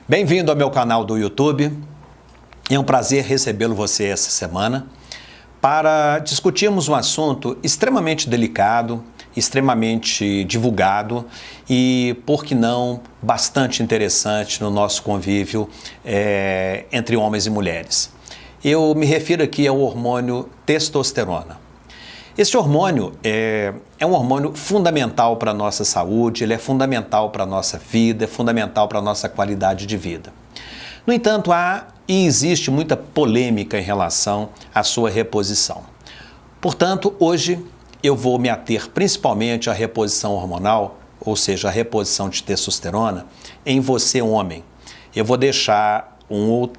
Bem-vindo ao meu canal do YouTube. É um prazer recebê-lo você essa semana para discutirmos um assunto extremamente delicado, extremamente divulgado e, por que não, bastante interessante no nosso convívio entre homens e mulheres. Eu me refiro aqui ao hormônio testosterona. Esse hormônio é um hormônio fundamental para a nossa saúde, ele é fundamental para a nossa vida, é fundamental para a nossa qualidade de vida. No entanto, existe muita polêmica em relação à sua reposição. Portanto, hoje eu vou me ater principalmente à reposição hormonal, ou seja, a reposição de testosterona, em você, homem. Eu vou deixar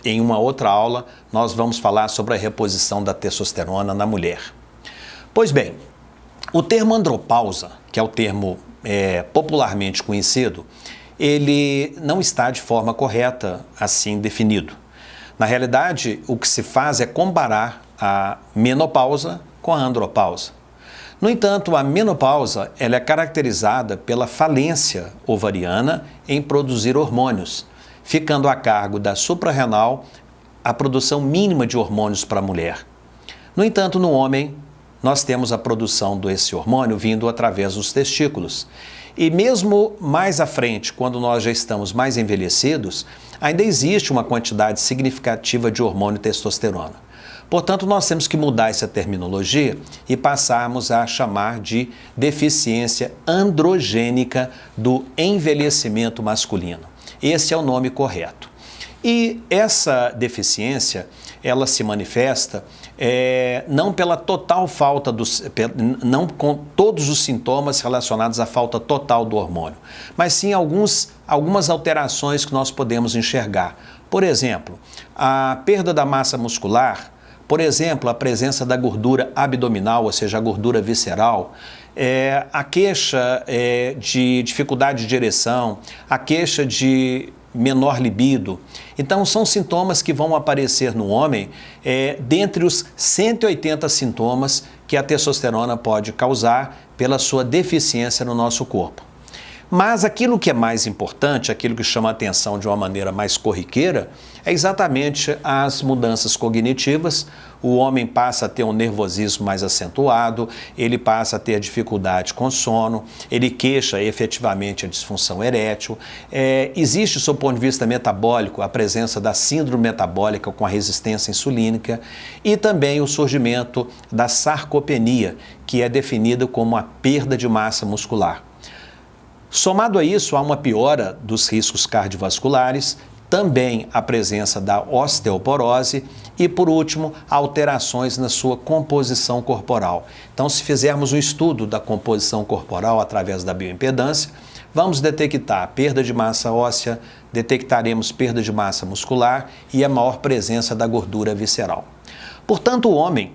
em uma outra aula, nós vamos falar sobre a reposição da testosterona na mulher. Pois bem, o termo andropausa, que é o termo popularmente conhecido, ele não está de forma correta assim definido. Na realidade, o que se faz é comparar a menopausa com a andropausa. No entanto, a menopausa ela é caracterizada pela falência ovariana em produzir hormônios, ficando a cargo da suprarrenal a produção mínima de hormônios para a mulher. No entanto, no homem, nós temos a produção desse hormônio vindo através dos testículos. E mesmo mais à frente, quando nós já estamos mais envelhecidos, ainda existe uma quantidade significativa de hormônio testosterona. Portanto, nós temos que mudar essa terminologia e passarmos a chamar de deficiência androgênica do envelhecimento masculino. Esse é o nome correto. E essa deficiência, ela se manifesta não pela total falta não com todos os sintomas relacionados à falta total do hormônio, mas sim algumas alterações que nós podemos enxergar. Por exemplo, a perda da massa muscular, por exemplo, a presença da gordura abdominal, ou seja, a gordura visceral, a queixa de dificuldade de ereção, a queixa de menor libido. Então, são sintomas que vão aparecer no homem dentre os 180 sintomas que a testosterona pode causar pela sua deficiência no nosso corpo. Mas aquilo que é mais importante, aquilo que chama a atenção de uma maneira mais corriqueira, é exatamente as mudanças cognitivas. O homem passa a ter um nervosismo mais acentuado, ele passa a ter dificuldade com sono, ele queixa efetivamente a disfunção erétil. Existe, do seu ponto de vista metabólico, a presença da síndrome metabólica com a resistência insulínica e também o surgimento da sarcopenia, que é definida como a perda de massa muscular. Somado a isso, há uma piora dos riscos cardiovasculares, também a presença da osteoporose e, por último, alterações na sua composição corporal. Então, se fizermos um estudo da composição corporal através da bioimpedância, vamos detectar perda de massa óssea, detectaremos perda de massa muscular e a maior presença da gordura visceral. Portanto, o homem,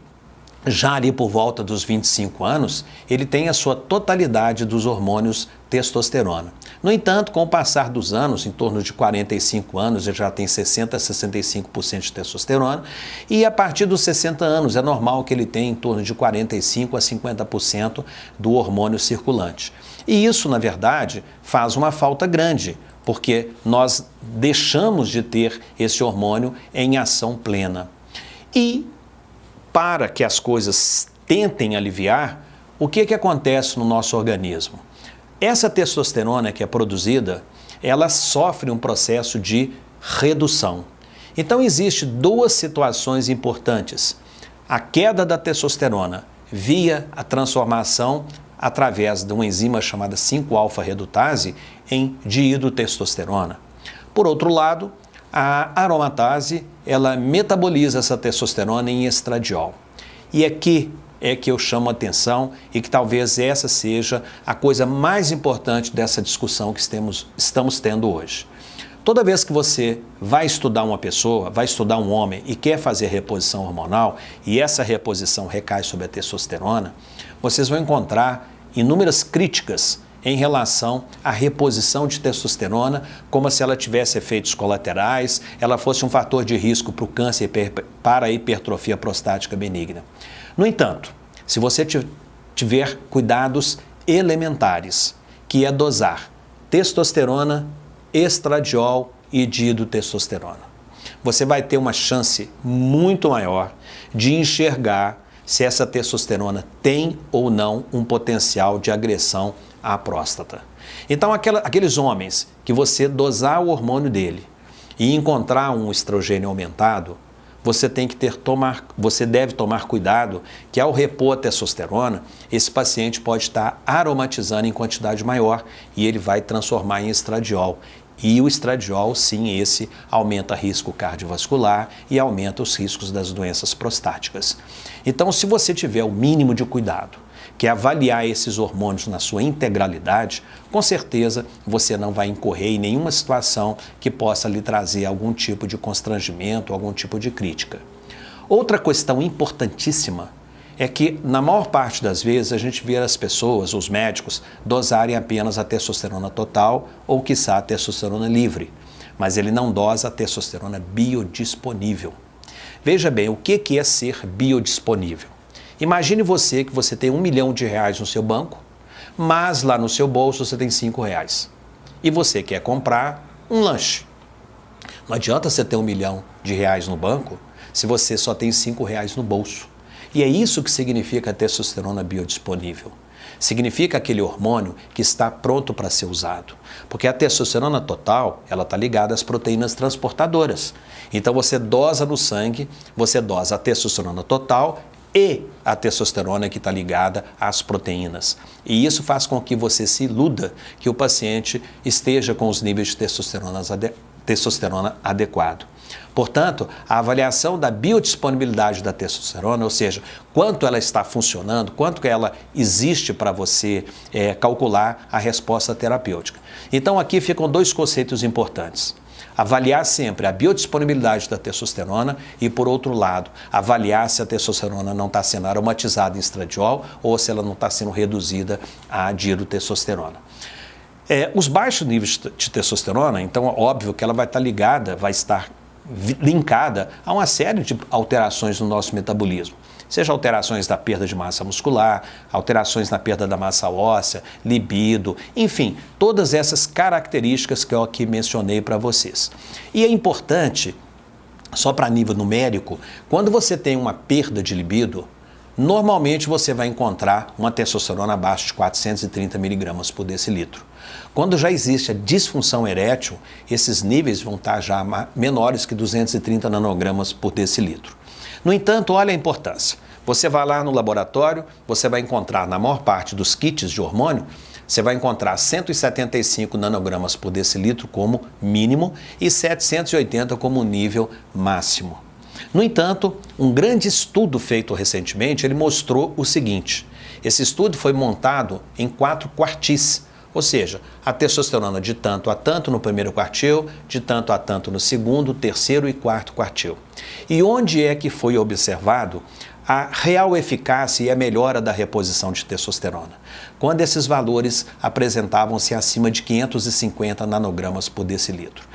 já ali por volta dos 25 anos, ele tem a sua totalidade dos hormônios testosterona. No entanto, com o passar dos anos, em torno de 45 anos, ele já tem 60% a 65% de testosterona, e a partir dos 60 anos é normal que ele tenha em torno de 45% a 50% do hormônio circulante. E isso, na verdade, faz uma falta grande, porque nós deixamos de ter esse hormônio em ação plena. E para que as coisas tentem aliviar, o que acontece no nosso organismo? Essa testosterona que é produzida, ela sofre um processo de redução. Então, existem duas situações importantes. A queda da testosterona via a transformação através de uma enzima chamada 5-alfa-redutase em dihidrotestosterona. Por outro lado, a aromatase, ela metaboliza essa testosterona em estradiol. E aqui é que eu chamo a atenção e que talvez essa seja a coisa mais importante dessa discussão que estamos tendo hoje. Toda vez que você vai estudar uma pessoa, vai estudar um homem e quer fazer reposição hormonal, e essa reposição recai sobre a testosterona, vocês vão encontrar inúmeras críticas em relação à reposição de testosterona, como se ela tivesse efeitos colaterais, ela fosse um fator de risco para o câncer e para a hipertrofia prostática benigna. No entanto, se você tiver cuidados elementares, que é dosar testosterona, estradiol e dihidrotestosterona. Você vai ter uma chance muito maior de enxergar se essa testosterona tem ou não um potencial de agressão à próstata. Então, aqueles homens que você dosar o hormônio dele e encontrar um estrogênio aumentado, você deve tomar cuidado que ao repor a testosterona, esse paciente pode estar aromatizando em quantidade maior e ele vai transformar em estradiol. E o estradiol, sim, esse aumenta risco cardiovascular e aumenta os riscos das doenças prostáticas. Então, se você tiver o mínimo de cuidado, que é avaliar esses hormônios na sua integralidade, com certeza você não vai incorrer em nenhuma situação que possa lhe trazer algum tipo de constrangimento, algum tipo de crítica. Outra questão importantíssima é que, na maior parte das vezes, a gente vê as pessoas, os médicos, dosarem apenas a testosterona total ou, quiçá, a testosterona livre, mas ele não dosa a testosterona biodisponível. Veja bem, o que é ser biodisponível? Imagine você que você tem R$1 milhão no seu banco, mas lá no seu bolso você tem R$5. E você quer comprar um lanche. Não adianta você ter R$1 milhão no banco se você só tem R$5 no bolso. E é isso que significa a testosterona biodisponível. Significa aquele hormônio que está pronto para ser usado. Porque a testosterona total, ela está ligada às proteínas transportadoras. Então você dosa no sangue, você dosa a testosterona total e a testosterona que está ligada às proteínas. E isso faz com que você se iluda que o paciente esteja com os níveis de testosterona adequado. Portanto, a avaliação da biodisponibilidade da testosterona, ou seja, quanto ela está funcionando, quanto que ela existe para você calcular a resposta terapêutica. Então aqui ficam dois conceitos importantes. Avaliar sempre a biodisponibilidade da testosterona e, por outro lado, avaliar se a testosterona não está sendo aromatizada em estradiol ou se ela não está sendo reduzida a dihidrotestosterona. Os baixos níveis de testosterona, então, é óbvio que ela vai estar linkada a uma série de alterações no nosso metabolismo. Seja alterações da perda de massa muscular, alterações na perda da massa óssea, libido, enfim, todas essas características que eu aqui mencionei para vocês. E é importante, só para nível numérico, quando você tem uma perda de libido, normalmente você vai encontrar uma testosterona abaixo de 430 miligramas por decilitro. Quando já existe a disfunção erétil, esses níveis vão estar já menores que 230 nanogramas por decilitro. No entanto, olha a importância. Você vai lá no laboratório, você vai encontrar, na maior parte dos kits de hormônio, você vai encontrar 175 nanogramas por decilitro como mínimo e 780 como nível máximo. No entanto, um grande estudo feito recentemente, ele mostrou o seguinte. Esse estudo foi montado em 4 quartis, ou seja, a testosterona de tanto a tanto no primeiro quartil, de tanto a tanto no segundo, terceiro e quarto quartil. E onde é que foi observado a real eficácia e a melhora da reposição de testosterona? Quando esses valores apresentavam-se acima de 550 nanogramas por decilitro.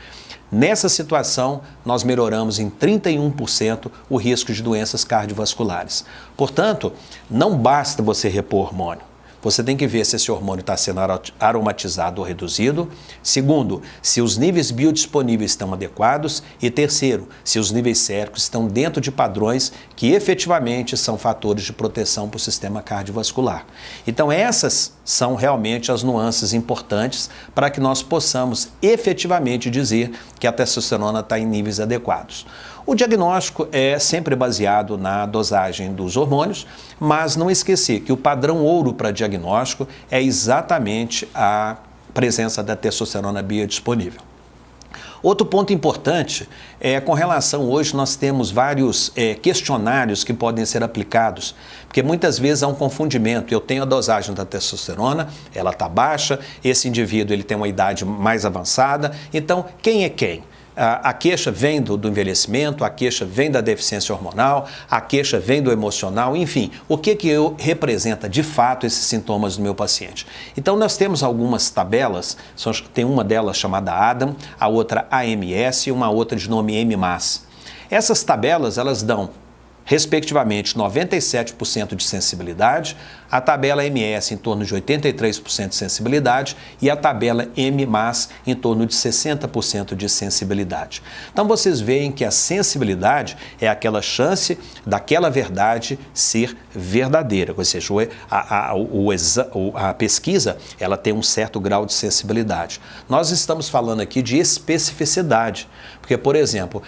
Nessa situação, nós melhoramos em 31% o risco de doenças cardiovasculares. Portanto, não basta você repor hormônio. Você tem que ver se esse hormônio está sendo aromatizado ou reduzido. Segundo, se os níveis biodisponíveis estão adequados. E terceiro, se os níveis séricos estão dentro de padrões que efetivamente são fatores de proteção para o sistema cardiovascular. Então essas são realmente as nuances importantes para que nós possamos efetivamente dizer que a testosterona está em níveis adequados. O diagnóstico é sempre baseado na dosagem dos hormônios, mas não esquecer que o padrão ouro para diagnóstico é exatamente a presença da testosterona biodisponível. Outro ponto importante é com relação, hoje nós temos vários questionários que podem ser aplicados, porque muitas vezes há um confundimento. Eu tenho a dosagem da testosterona, ela está baixa, esse indivíduo ele tem uma idade mais avançada, então quem é quem? A queixa vem do envelhecimento, a queixa vem da deficiência hormonal, a queixa vem do emocional, enfim, o que representa de fato esses sintomas do meu paciente? Então nós temos algumas tabelas, tem uma delas chamada ADAM, a outra AMS e uma outra de nome MMAS. Essas tabelas, elas dão respectivamente 97% de sensibilidade a tabela MS em torno de 83% de sensibilidade e a tabela M+, em torno de 60% de sensibilidade. Então vocês veem que a sensibilidade é aquela chance daquela verdade ser verdadeira, ou seja, a pesquisa ela tem um certo grau de sensibilidade. Nós estamos falando aqui de especificidade, porque, por exemplo,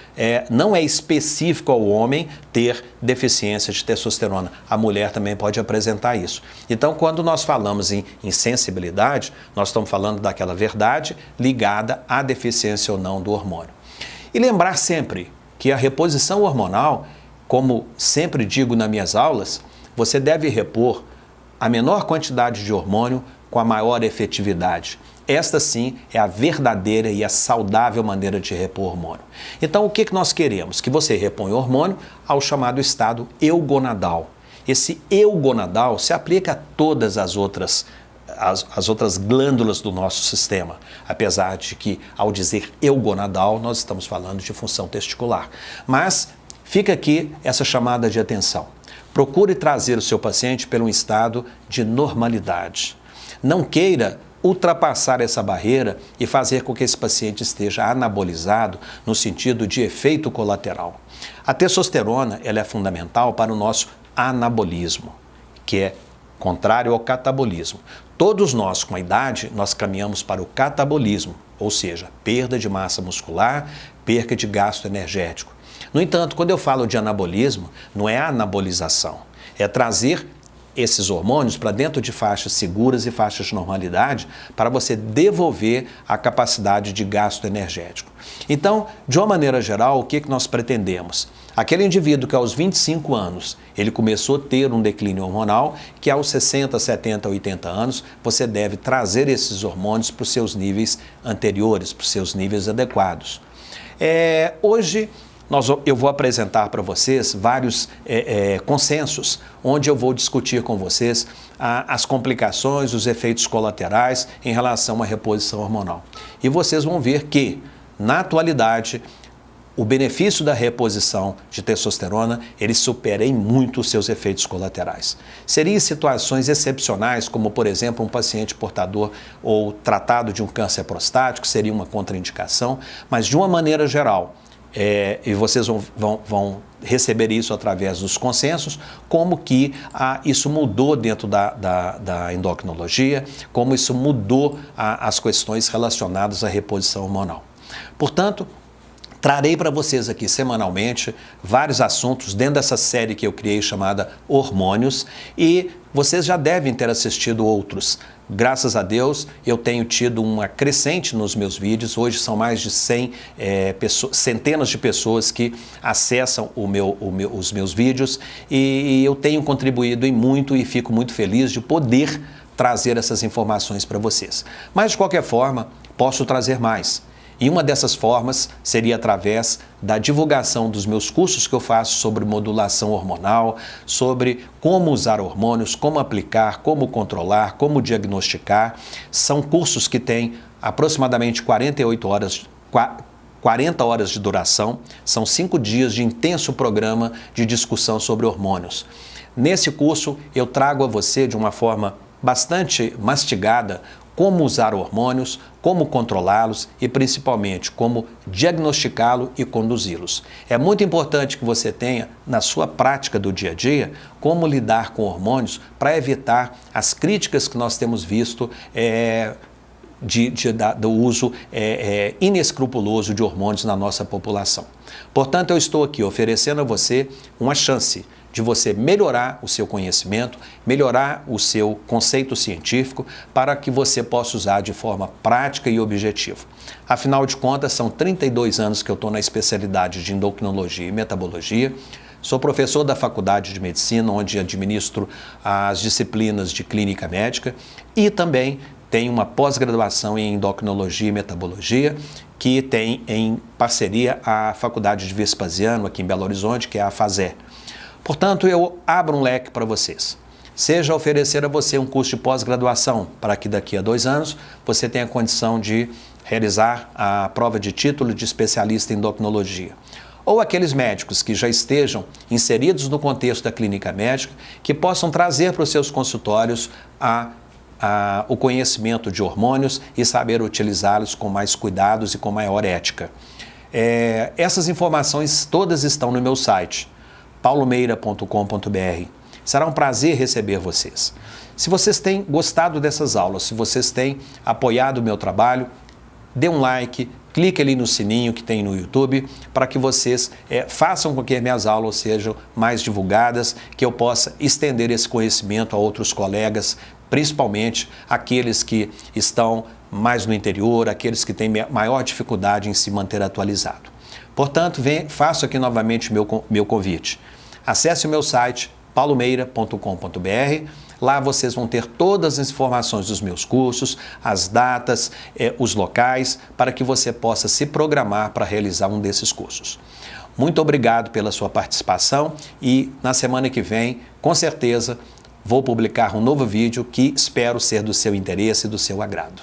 não é específico ao homem ter deficiência de testosterona, a mulher também pode apresentar isso. Então, quando nós falamos em sensibilidade, nós estamos falando daquela verdade ligada à deficiência ou não do hormônio. E lembrar sempre que a reposição hormonal, como sempre digo nas minhas aulas, você deve repor a menor quantidade de hormônio com a maior efetividade. Esta sim é a verdadeira e a saudável maneira de repor hormônio. Então o que nós queremos? Que você reponha hormônio ao chamado estado eugonadal. Esse eugonadal se aplica a todas as outras glândulas do nosso sistema, apesar de que ao dizer eugonadal nós estamos falando de função testicular. Mas fica aqui essa chamada de atenção. Procure trazer o seu paciente para um estado de normalidade. Não queira ultrapassar essa barreira e fazer com que esse paciente esteja anabolizado no sentido de efeito colateral. A testosterona ela é fundamental para o nosso anabolismo, que é contrário ao catabolismo. Todos nós, com a idade, nós caminhamos para o catabolismo, ou seja, perda de massa muscular, perda de gasto energético. No entanto, quando eu falo de anabolismo, não é anabolização, é trazer esses hormônios para dentro de faixas seguras e faixas de normalidade para você devolver a capacidade de gasto energético. Então, de uma maneira geral, o que nós pretendemos? Aquele indivíduo que aos 25 anos ele começou a ter um declínio hormonal, que aos 60, 70, 80 anos você deve trazer esses hormônios para os seus níveis anteriores, para os seus níveis adequados. Hoje, eu vou apresentar para vocês vários consensos, onde eu vou discutir com vocês as complicações, os efeitos colaterais em relação à reposição hormonal. E vocês vão ver que, na atualidade, o benefício da reposição de testosterona, ele supera em muito os seus efeitos colaterais. Seria em situações excepcionais, como por exemplo um paciente portador ou tratado de um câncer prostático, seria uma contraindicação, mas de uma maneira geral, e vocês vão receber isso através dos consensos, como que isso mudou dentro da endocrinologia, como isso mudou as questões relacionadas à reposição hormonal. Portanto, trarei para vocês aqui semanalmente vários assuntos dentro dessa série que eu criei chamada Hormônios e vocês já devem ter assistido outros. Graças a Deus, eu tenho tido uma crescente nos meus vídeos. Hoje são mais de centenas de pessoas que acessam os meus vídeos e eu tenho contribuído em muito e fico muito feliz de poder trazer essas informações para vocês. Mas, de qualquer forma, posso trazer mais. E uma dessas formas seria através da divulgação dos meus cursos que eu faço sobre modulação hormonal, sobre como usar hormônios, como aplicar, como controlar, como diagnosticar. São cursos que têm aproximadamente 40 horas de duração, são 5 dias de intenso programa de discussão sobre hormônios. Nesse curso eu trago a você de uma forma bastante mastigada como usar hormônios, como controlá-los e principalmente como diagnosticá-lo e conduzi-los. É muito importante que você tenha na sua prática do dia a dia como lidar com hormônios para evitar as críticas que nós temos visto do uso inescrupuloso de hormônios na nossa população. Portanto, eu estou aqui oferecendo a você uma chance de você melhorar o seu conhecimento, melhorar o seu conceito científico para que você possa usar de forma prática e objetiva. Afinal de contas, são 32 anos que eu estou na especialidade de endocrinologia e metabologia. Sou professor da Faculdade de Medicina, onde administro as disciplinas de clínica médica e também tenho uma pós-graduação em endocrinologia e metabologia, que tem em parceria a Faculdade de Vespasiano, aqui em Belo Horizonte, que é a FASE. Portanto, eu abro um leque para vocês. Seja oferecer a você um curso de pós-graduação, para que daqui a 2 anos você tenha condição de realizar a prova de título de especialista em endocrinologia. ou aqueles médicos que já estejam inseridos no contexto da clínica médica, que possam trazer para os seus consultórios o conhecimento de hormônios e saber utilizá-los com mais cuidados e com maior ética. Essas informações todas estão no meu site, paulomeira.com.br. Será um prazer receber vocês. Se vocês têm gostado dessas aulas, se vocês têm apoiado o meu trabalho, dê um like, clique ali no sininho que tem no YouTube para que vocês façam com que minhas aulas sejam mais divulgadas, que eu possa estender esse conhecimento a outros colegas, principalmente aqueles que estão mais no interior, aqueles que têm maior dificuldade em se manter atualizado. Portanto, faço aqui novamente meu convite. Acesse o meu site, paulomeira.com.br. Lá vocês vão ter todas as informações dos meus cursos, as datas, os locais, para que você possa se programar para realizar um desses cursos. Muito obrigado pela sua participação e na semana que vem, com certeza, vou publicar um novo vídeo que espero ser do seu interesse e do seu agrado.